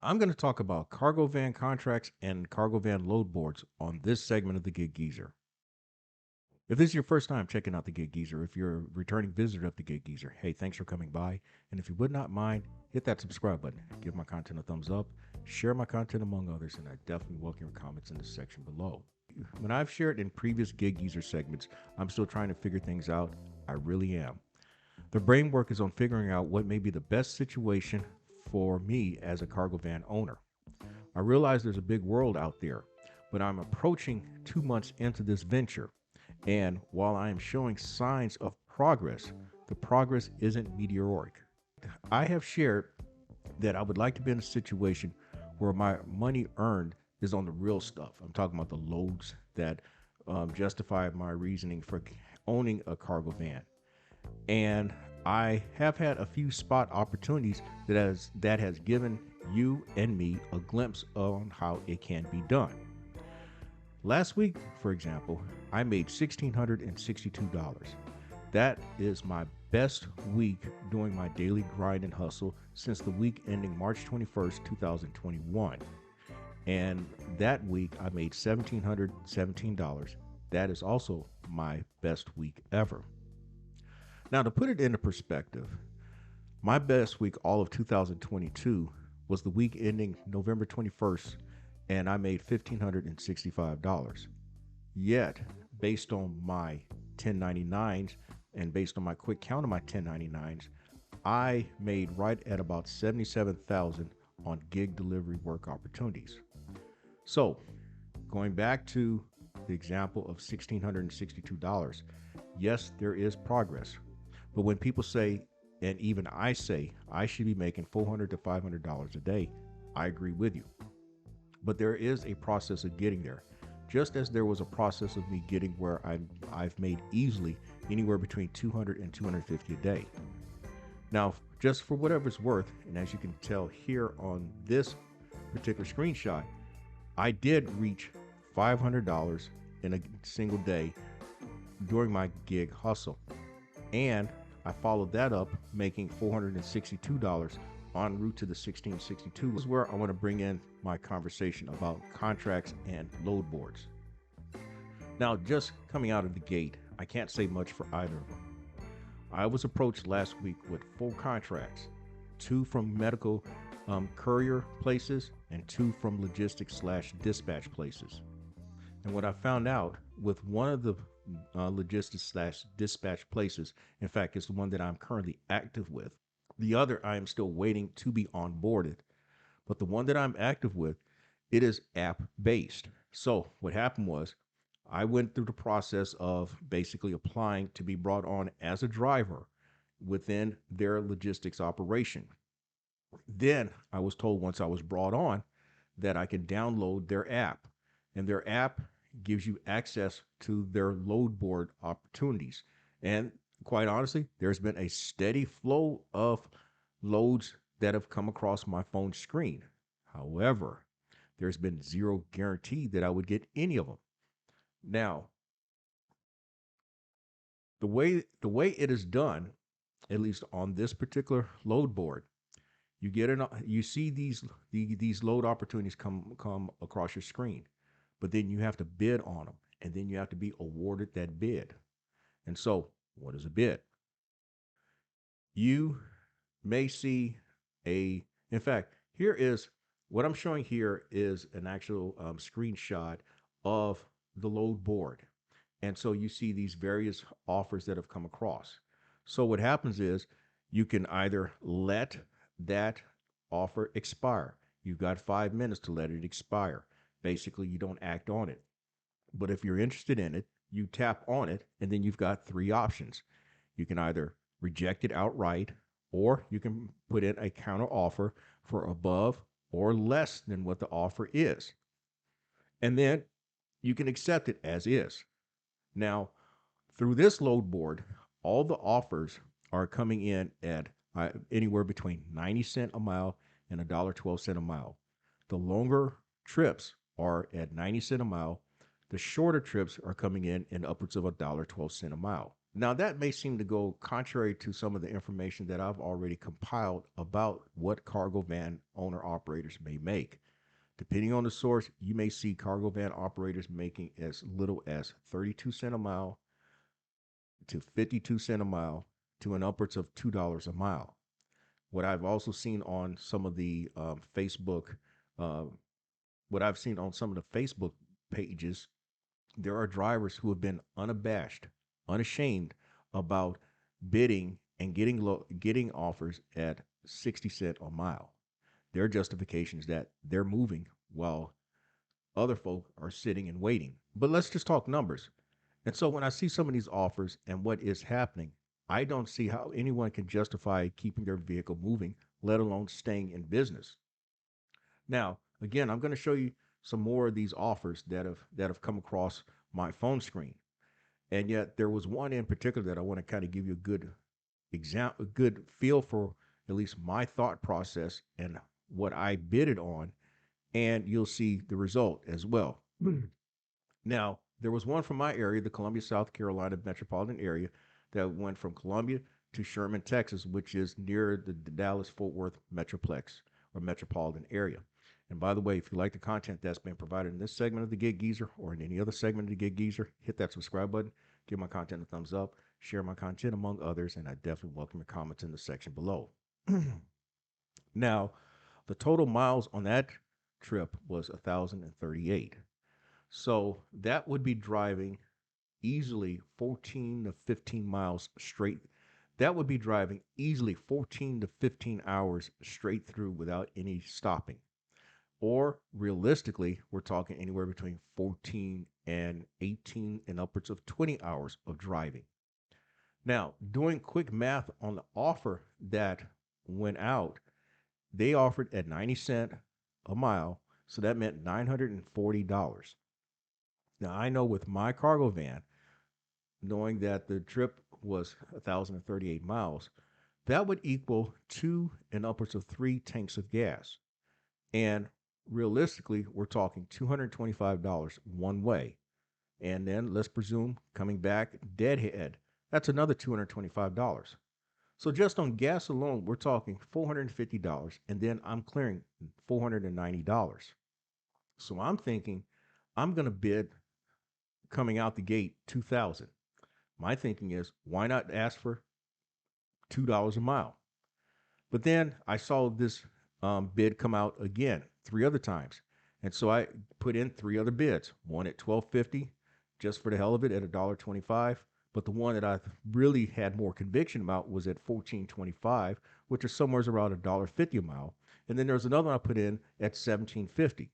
I'm going to talk about cargo van contracts and cargo van load boards on this segment of the Gig Geezer. If this is your first time checking out the Gig Geezer, if you're a returning visitor of the Gig Geezer, hey, thanks for coming by. And if you would not mind, hit that subscribe button, give my content a thumbs up, share my content among others, and I definitely welcome your comments in the section below. When I've shared in previous Gig Geezer segments, I'm still trying to figure things out. I really am. The brain work is on figuring out what may be the best situation for me as a cargo van owner. I realize there's a big world out there, but I'm approaching 2 months into this venture. And while I am showing signs of progress, the progress isn't meteoric. I have shared that I would like to be in a situation where my money earned is on the real stuff. I'm talking about the loads that justify my reasoning for owning a cargo van. And I have had a few spot opportunities that has given you and me a glimpse on how it can be done. Last week, for example, I made $1,662. That is my best week doing my daily grind and hustle since the week ending March 21st, 2021. And that week I made $1,717. That is also my best week ever. Now, to put it into perspective, my best week all of 2022 was the week ending November 21st, and I made $1,565. Yet, based on my 1099s and based on my quick count of my 1099s, I made right at about 77,000 on gig delivery work opportunities. So, going back to the example of $1,662, yes, there is progress. But when people say, and even I say, I should be making $400 to $500 a day, I agree with you. But there is a process of getting there. Just as there was a process of me getting where I've made easily anywhere between $200 and $250 a day. Now, just for whatever it's worth, and as you can tell here on this particular screenshot, I did reach $500 in a single day during my gig hustle. And I followed that up making $462 en route to the 1662. This is where I want to bring in my conversation about contracts and load boards. Now, just coming out of the gate, I can't say much for either of them. I was approached last week with 4 contracts, 2 from medical courier places and 2 from logistics/dispatch places. And what I found out with one of the logistics/dispatch places, in fact, it's the one that I'm currently active with. The other I am still waiting to be onboarded, but the one that I'm active with, it is app based. So what happened was I went through the process of basically applying to be brought on as a driver within their logistics operation. Then I was told once I was brought on that I can download their app, and their app gives you access to their load board opportunities. And quite honestly, there's been a steady flow of loads that have come across my phone screen. However, there's been zero guarantee that I would get any of them. Now, the way it is done, at least on this particular load board, you see these load opportunities come across your screen, but then you have to bid on them, and then you have to be awarded that bid. And so, what is a bid? You may see in fact, here is what I'm showing here is an actual screenshot of the load board. And so you see these various offers that have come across. So what happens is you can either let that offer expire. You've got 5 minutes to let it expire. Basically, you don't act on it. But if you're interested in it, you tap on it, and then you've got 3 options. You can either reject it outright, or you can put in a counter offer for above or less than what the offer is. And then you can accept it as is. Now, through this load board, all the offers are coming in at anywhere between 90 cents a mile and $1.12 a mile. The longer trips are at 90 cents a mile. The shorter trips are coming in upwards of $1.12 a mile. Now, that may seem to go contrary to some of the information that I've already compiled about what cargo van owner operators may make. Depending on the source, you may see cargo van operators making as little as 32 cents a mile to 52 cents a mile to an upwards of $2 a mile. What I've also seen on some of the Facebook, uh, what I've seen on some of the Facebook pages, there are drivers who have been unabashed, unashamed about bidding and getting offers at 60 cent a mile. Their justification is that they're moving while other folk are sitting and waiting. But let's just talk numbers. And so when I see some of these offers and what is happening, I don't see how anyone can justify keeping their vehicle moving, let alone staying in business. Now, again, I'm going to show you some more of these offers that have come across my phone screen. And yet there was one in particular that I want to kind of give you a good example, a good feel for at least my thought process and what I bidded on, and you'll see the result as well. Now, there was one from my area, the Columbia, South Carolina metropolitan area, that went from Columbia to Sherman, Texas, which is near the Dallas Fort Worth Metroplex or metropolitan area. And by the way, if you like the content that's been provided in this segment of the Gig Geezer or in any other segment of the Gig Geezer, hit that subscribe button, give my content a thumbs up, share my content among others, and I definitely welcome your comments in the section below. Now, the total miles on that trip was 1,038. So that would be driving easily 14 to 15 miles straight. That would be driving easily 14 to 15 hours straight through without any stopping. Or realistically, we're talking anywhere between 14 and 18 and upwards of 20 hours of driving. Now, doing quick math on the offer that went out, they offered at 90 cents a mile, so that meant $940. Now, I know with my cargo van, knowing that the trip was 1,038 miles, that would equal two and upwards of three tanks of gas. And realistically, we're talking $225 one way. And then let's presume coming back deadhead, that's another $225. So just on gas alone, we're talking $450. And then I'm clearing $490. So I'm thinking I'm going to bid coming out the gate 2,000. My thinking is, why not ask for $2 a mile? But then I saw this bid come out again three other times, and so I put in three other bids. One at $12.50, just for the hell of it, at $1.25. But the one that I really had more conviction about was at $14.25, which is somewhere around $1.50 a mile. And then there's another one I put in at $17.50.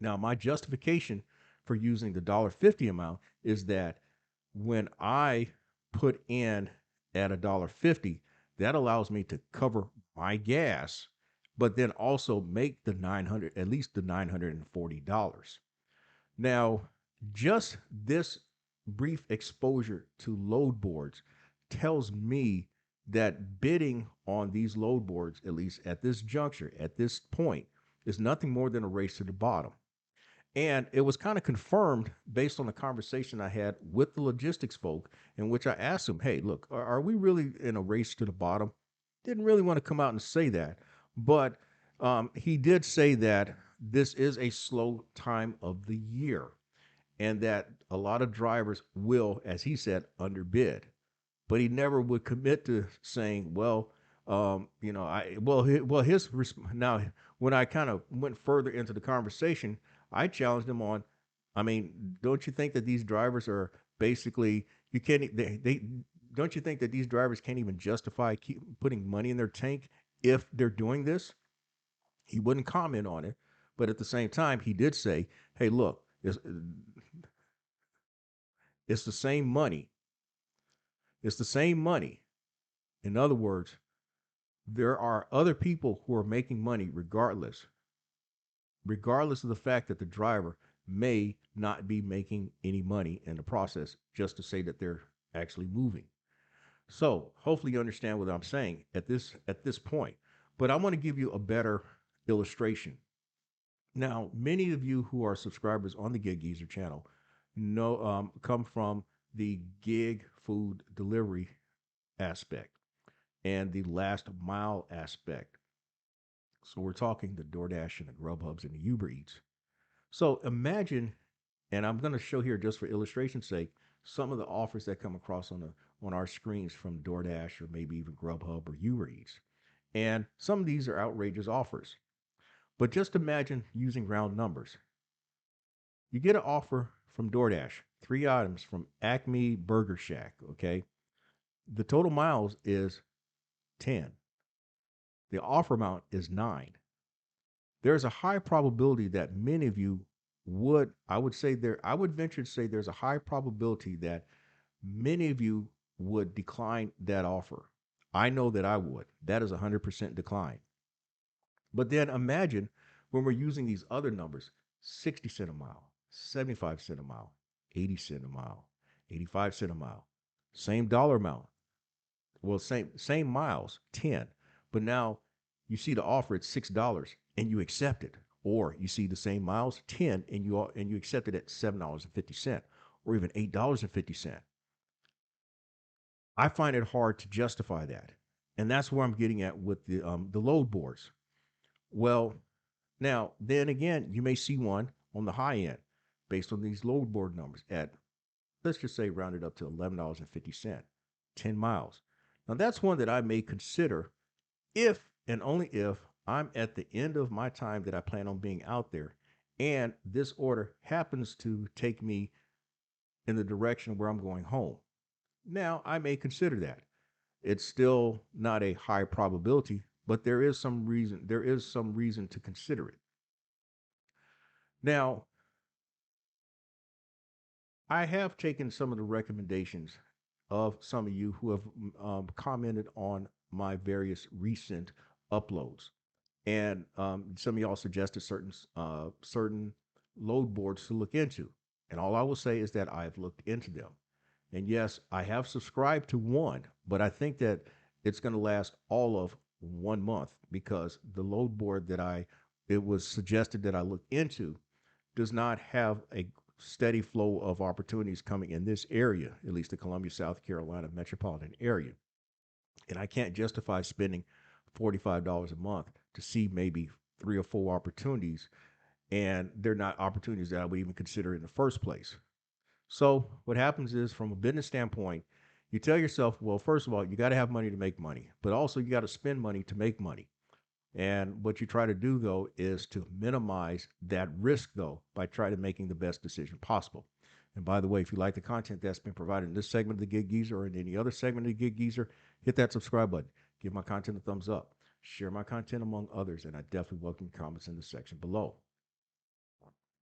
Now, my justification for using the $1.50 amount is that when I put in at $1.50, that allows me to cover my gas, but then also make the 900, at least the $940. Now, just this brief exposure to load boards tells me that bidding on these load boards, at least at this juncture, at this point, is nothing more than a race to the bottom. And it was kind of confirmed based on the conversation I had with the logistics folk, in which I asked them, hey, look, are we really in a race to the bottom? Didn't really want to come out and say that. But he did say that this is a slow time of the year and that a lot of drivers will, as he said, underbid. But he never would commit to saying, well, now when I kind of went further into the conversation, I challenged him on, I mean, don't you think that these drivers are basically, you can't, they don't you think that these drivers can't even justify keep putting money in their tank if they're doing this? He wouldn't comment on it. But at the same time, he did say, hey, look, it's the same money. It's the same money. In other words, there are other people who are making money regardless of the fact that the driver may not be making any money in the process, just to say that they're actually moving. So hopefully you understand what I'm saying at this point. But I want to give you a better illustration. Now, many of you who are subscribers on the Gig Geezer channel know come from the gig food delivery aspect and the last mile aspect. So we're talking the DoorDash and the Grubhubs and the Uber Eats. So imagine, and I'm going to show here just for illustration's sake, some of the offers that come across on our screens from DoorDash or maybe even Grubhub or Uber Eats. And some of these are outrageous offers. But just imagine using round numbers. You get an offer from DoorDash, 3 items from Acme Burger Shack, okay? The total miles is 10. The offer amount is 9. There's a high probability that many of you would, I would venture to say there's a high probability that many of you would decline that offer. I know that I would. That is 100% decline. But then imagine when we're using these other numbers, 60 cent a mile, 75 cent a mile, 80 cent a mile, 85 cent a mile, same dollar amount. Well, same miles, 10. But now you see the offer at $6 and you accept it. Or you see the same miles, 10, and you accept it at $7.50 or even $8.50. I find it hard to justify that. And that's where I'm getting at with the load boards. Well, now, then again, you may see one on the high end based on these load board numbers at, let's just say, rounded up to $11.50, 10 miles. Now, that's one that I may consider if and only if I'm at the end of my time that I plan on being out there and this order happens to take me in the direction where I'm going home. Now, I may consider that. It's still not a high probability, but there is some reason to consider it. Now, I have taken some of the recommendations of some of you who have commented on my various recent uploads, and some of y'all suggested certain load boards to look into. And all I will say is that I've looked into them, and yes, I have subscribed to one, but I think that it's going to last all of 1 month because the load board that it was suggested that I look into does not have a steady flow of opportunities coming in this area, at least the Columbia, South Carolina metropolitan area. And I can't justify spending $45 a month to see maybe 3 or 4 opportunities, and they're not opportunities that I would even consider in the first place. So, what happens is, from a business standpoint, you tell yourself, well, first of all, you got to have money to make money, but also you got to spend money to make money. And what you try to do, though, is to minimize that risk, though, by trying to making the best decision possible. And by the way, if you like the content that's been provided in this segment of the Gig Geezer or in any other segment of the Gig Geezer, hit that subscribe button. Give my content a thumbs up. Share my content among others, and I definitely welcome comments in the section below.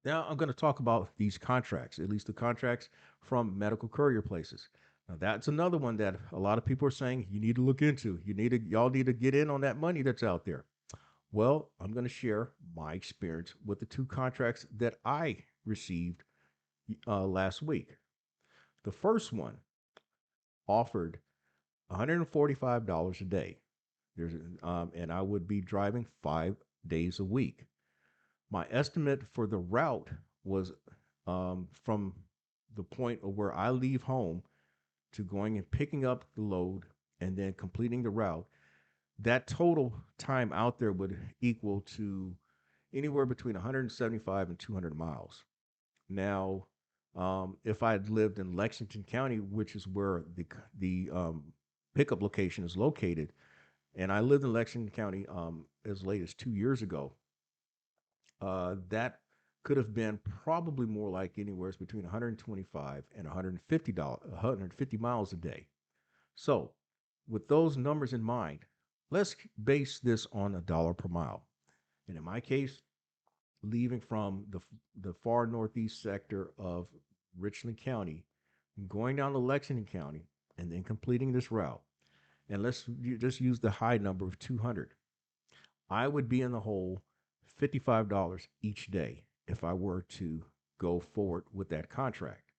Now, I'm going to talk about these contracts, at least the contracts from medical courier places. Now, that's another one that a lot of people are saying you need to look into. Y'all need to get in on that money that's out there. Well, I'm going to share my experience with the 2 contracts that I received last week. The first one offered $145 a day. And I would be driving 5 days a week. My estimate for the route was from the point of where I leave home to going and picking up the load and then completing the route. That total time out there would equal to anywhere between 175 and 200 miles. Now, if I had lived in Lexington County, which is where the pickup location is located, and I lived in Lexington County as late as 2 years ago, that could have been probably more like anywhere between 125 and $150 miles a day. So, with those numbers in mind, let's base this on $1 per mile. And in my case, leaving from the far northeast sector of Richland County, going down to Lexington County, and then completing this route, and let's just use the high number of 200, I would be in the hole $55 each day if I were to go forward with that contract.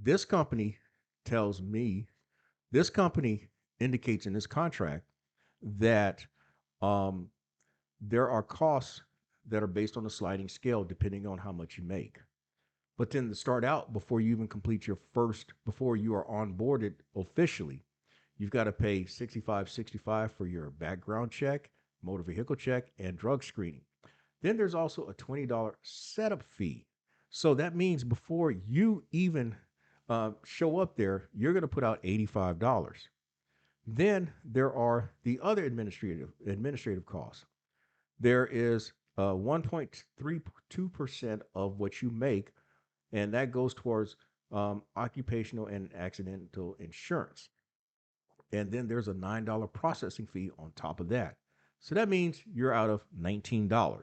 This company tells me, this company indicates in this contract that there are costs that are based on a sliding scale depending on how much you make. But then to start out, before you even complete your first, before you are onboarded officially, you've got to pay 65 for your background check, motor vehicle check, and drug screening. Then there's also a $20 setup fee. So that means before you even show up there, you're going to put out $85. Then there are the other administrative costs. There is 1.32% of what you make, and that goes towards occupational and accidental insurance. And then there's a $9 processing fee on top of that. So that means you're out of $19.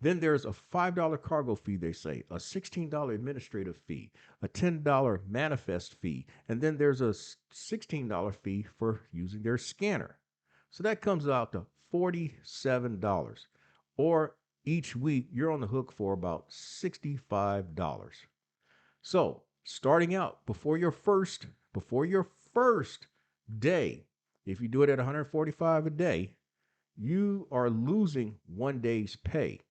Then there's a $5 cargo fee, they say, a $16 administrative fee, a $10 manifest fee, and then there's a $16 fee for using their scanner. So that comes out to $47. Or each week, you're on the hook for about $65. So starting out before your first day, if you do it at 145 a day, you are losing 1 day's pay.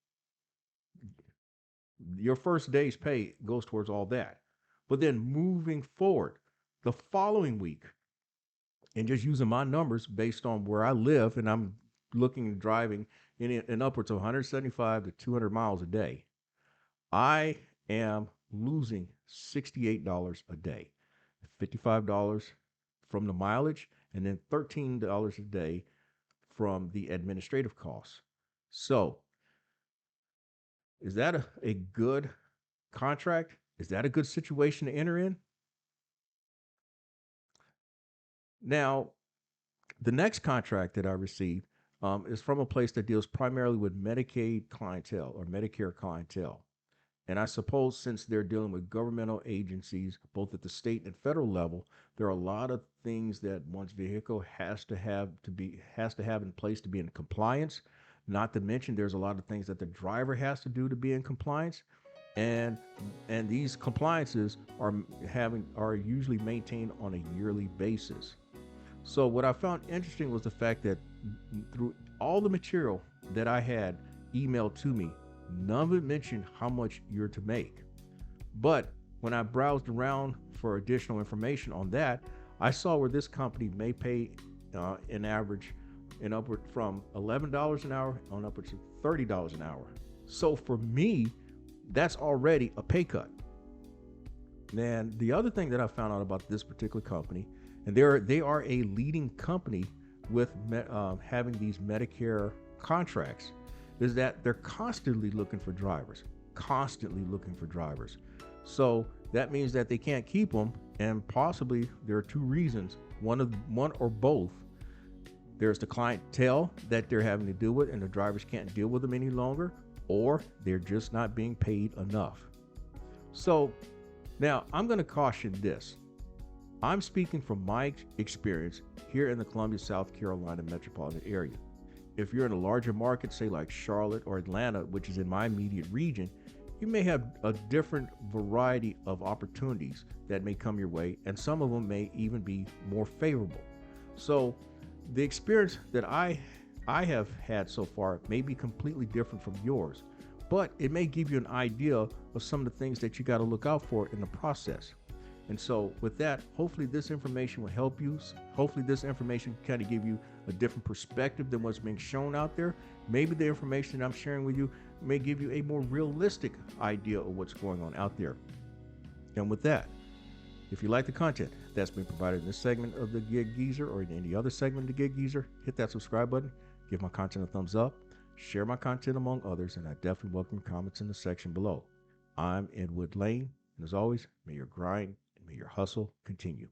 Your first day's pay goes towards all that. But then moving forward, the following week, and just using my numbers based on where I live, and I'm looking and driving in upwards of 175 to 200 miles a day, I am losing $68 a day, $55 from the mileage, and then $13 a day from the administrative costs. So, is that a good contract? Is that a good situation to enter in? Now, the next contract that I received is from a place that deals primarily with Medicaid clientele or Medicare clientele. And I suppose since they're dealing with governmental agencies, both at the state and federal level, there are a lot of things that one's vehicle has to have in place to be in compliance. Not to mention, there's a lot of things that the driver has to do to be in compliance, and these compliances are usually maintained on a yearly basis. So what I found interesting was the fact that through all the material that I had emailed to me, none of it mentioned how much you're to make. But when I browsed around for additional information on that, I saw where this company may pay an average in upward from $11 an hour on upwards to $30 an hour. So for me, that's already a pay cut. And the other thing that I found out about this particular company, and they are a leading company with having these Medicare contracts, is that they're constantly looking for drivers. So that means that they can't keep them, and possibly there are two reasons. One or both. There's the clientele that they're having to deal with, and the drivers can't deal with them any longer, or they're just not being paid enough. So now I'm going to caution this. I'm speaking from my experience here in the Columbia, South Carolina metropolitan area. If you're in a larger market, say like Charlotte or Atlanta, which is in my immediate region, you may have a different variety of opportunities that may come your way, and some of them may even be more favorable. So the experience that I have had so far may be completely different from yours, but it may give you an idea of some of the things that you got to look out for in the process. And so with that, hopefully this information will help you. Hopefully this information kind of give you a different perspective than what's being shown out there. Maybe the information I'm sharing with you may give you a more realistic idea of what's going on out there. And with that, if you like the content that's been provided in this segment of the Gig Geezer or in any other segment of the Gig Geezer, hit that subscribe button, give my content a thumbs up, share my content among others, and I definitely welcome comments in the section below. I'm Edward Lane, and as always, may your grind and may your hustle continue.